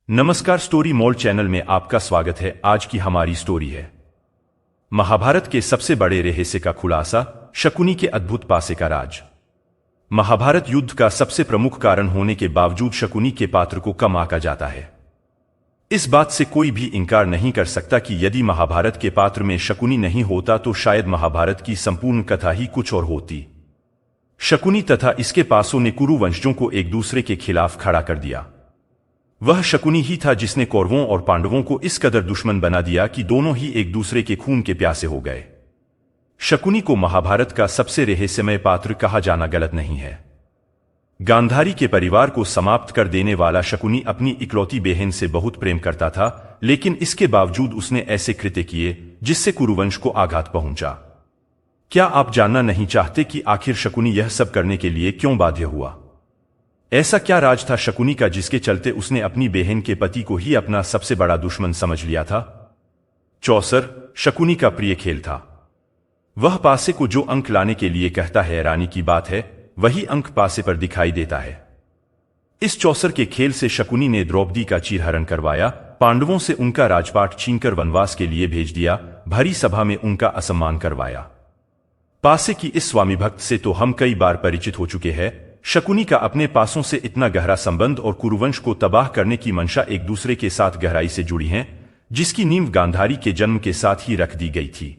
नमस्कार, स्टोरी मोल चैनल में आपका स्वागत है। आज की हमारी स्टोरी है महाभारत के सबसे बड़े रहस्य का खुलासा, शकुनी के अद्भुत पासे का राज। महाभारत युद्ध का सबसे प्रमुख कारण होने के बावजूद शकुनी के पात्र को कम आंका जाता है। इस बात से कोई भी इनकार नहीं कर सकता कि यदि महाभारत के पात्र में शकुनी नहीं होता तो शायद महाभारत की संपूर्ण कथा ही कुछ और होती। शकुनी तथा इसके पासों ने कुरु वंशजों को एक दूसरे के खिलाफ खड़ा कर दिया। वह शकुनी ही था जिसने कौरवों और पांडवों को इस कदर दुश्मन बना दिया कि दोनों ही एक दूसरे के खून के प्यासे हो गए। शकुनी को महाभारत का सबसे रहस्यमय पात्र कहा जाना गलत नहीं है। गांधारी के परिवार को समाप्त कर देने वाला शकुनी अपनी इकलौती बहन से बहुत प्रेम करता था, लेकिन इसके बावजूद उसने ऐसे कृत्य किए जिससे कुरुवंश को आघात पहुंचा। क्या आप जानना नहीं चाहते कि आखिर शकुनी यह सब करने के लिए क्यों बाध्य हुआ? ऐसा क्या राज था शकुनी का जिसके चलते उसने अपनी बहन के पति को ही अपना सबसे बड़ा दुश्मन समझ लिया था? चौसर शकुनी का प्रिय खेल था। वह पासे को जो अंक लाने के लिए कहता है, हैरानी की बात है वही अंक पासे पर दिखाई देता है। इस चौसर के खेल से शकुनी ने द्रौपदी का चीरहरण करवाया, पांडवों से उनका राजपाट छीनकर वनवास के लिए भेज दिया, भरी सभा में उनका असम्मान करवाया। पासे की इस स्वामी भक्त से तो हम कई बार परिचित हो चुके हैं। शकुनी का अपने पासों से इतना गहरा संबंध और कुरुवंश को तबाह करने की मंशा एक दूसरे के साथ गहराई से जुड़ी हैं, जिसकी नींव गांधारी के जन्म के साथ ही रख दी गई थी।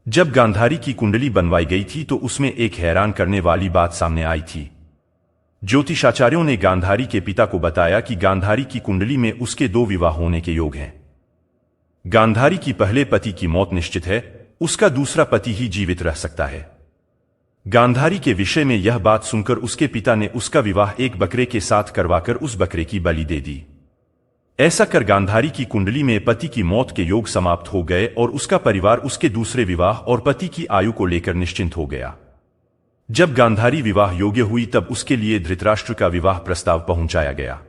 जब गांधारी की कुंडली बनवाई गई थी तो उसमें एक हैरान करने वाली बात सामने आई थी। ज्योतिषाचार्यों ने गांधारी के पिता को बताया कि गांधारी की कुंडली में उसके 2 विवाह होने के योग हैं। गांधारी की पहले पति की मौत निश्चित है, उसका दूसरा पति ही जीवित रह सकता है। गांधारी के विषय में यह बात सुनकर उसके पिता ने उसका विवाह एक बकरे के साथ करवाकर उस बकरे की बलि दे दी। ऐसा कर गांधारी की कुंडली में पति की मौत के योग समाप्त हो गए और उसका परिवार उसके दूसरे विवाह और पति की आयु को लेकर निश्चिंत हो गया। जब गांधारी विवाह योग्य हुई तब उसके लिए धृतराष्ट्र का विवाह प्रस्ताव पहुंचाया गया।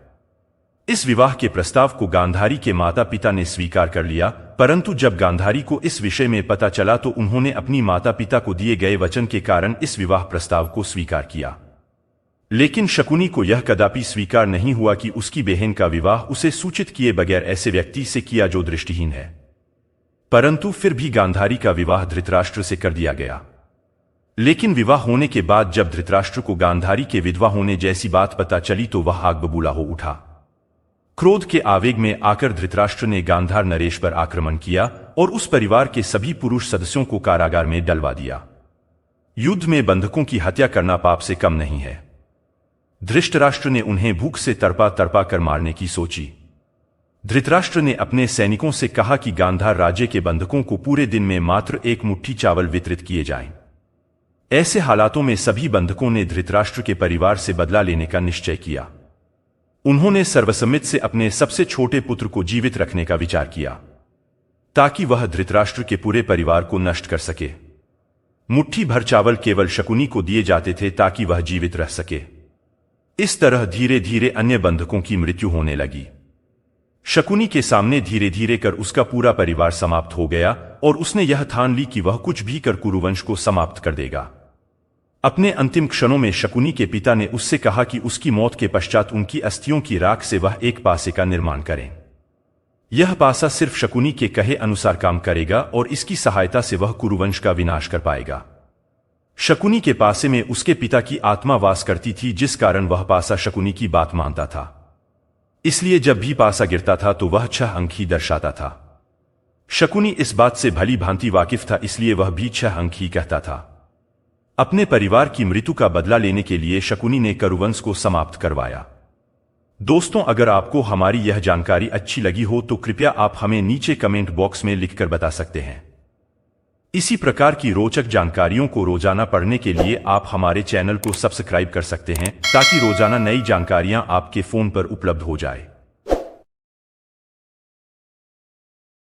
इस विवाह के प्रस्ताव को गांधारी के माता पिता ने स्वीकार कर लिया, परंतु जब गांधारी को इस विषय में पता चला तो उन्होंने अपनी माता पिता को दिए गए वचन के कारण इस विवाह प्रस्ताव को स्वीकार किया। लेकिन शकुनी को यह कदापि स्वीकार नहीं हुआ कि उसकी बहन का विवाह उसे सूचित किए बगैर ऐसे व्यक्ति से किया जो दृष्टिहीन है। परंतु फिर भी गांधारी का विवाह धृतराष्ट्र से कर दिया गया। लेकिन विवाह होने के बाद जब धृतराष्ट्र को गांधारी के विधवा होने जैसी बात पता चली तो वह आग बबूला हो उठा। क्रोध के आवेग में आकर धृतराष्ट्र ने गांधार नरेश पर आक्रमण किया और उस परिवार के सभी पुरुष सदस्यों को कारागार में डलवा दिया। युद्ध में बंधकों की हत्या करना पाप से कम नहीं है। धृतराष्ट्र ने उन्हें भूख से तड़पा तड़पा कर मारने की सोची। धृतराष्ट्र ने अपने सैनिकों से कहा कि गांधार राज्य के बंधकों को पूरे दिन में मात्र 1 मुट्ठी चावल वितरित किए जाएं। ऐसे हालातों में सभी बंधकों ने धृतराष्ट्र के परिवार से बदला लेने का निश्चय किया। उन्होंने सर्वसम्मति से अपने सबसे छोटे पुत्र को जीवित रखने का विचार किया ताकि वह धृतराष्ट्र के पूरे परिवार को नष्ट कर सके। मुट्ठी भर चावल केवल शकुनी को दिए जाते थे ताकि वह जीवित रह सके। इस तरह धीरे धीरे अन्य बंधकों की मृत्यु होने लगी। शकुनी के सामने धीरे धीरे कर उसका पूरा परिवार समाप्त हो गया और उसने यह ठान ली कि वह कुछ भी कर कुरुवंश को समाप्त कर देगा। अपने अंतिम क्षणों में शकुनी के पिता ने उससे कहा कि उसकी मौत के पश्चात उनकी अस्थियों की राख से वह एक पासे का निर्माण करें। यह पासा सिर्फ शकुनी के कहे अनुसार काम करेगा और इसकी सहायता से वह कुरुवंश का विनाश कर पाएगा। शकुनी के पासे में उसके पिता की आत्मा वास करती थी, जिस कारण वह पासा शकुनी की बात मानता था। इसलिए जब भी पासा गिरता था तो वह 6 अंक ही दर्शाता था। शकुनी इस बात से भली भांति वाकिफ था, इसलिए वह भी 6 अंक ही कहता था। अपने परिवार की मृत्यु का बदला लेने के लिए शकुनी ने कुरुवंश को समाप्त करवाया। दोस्तों, अगर आपको हमारी यह जानकारी अच्छी लगी हो तो कृपया आप हमें नीचे कमेंट बॉक्स में लिखकर बता सकते हैं। इसी प्रकार की रोचक जानकारियों को रोजाना पढ़ने के लिए आप हमारे चैनल को सब्सक्राइब कर सकते हैं ताकि रोजाना नई जानकारियां आपके फोन पर उपलब्ध हो जाए।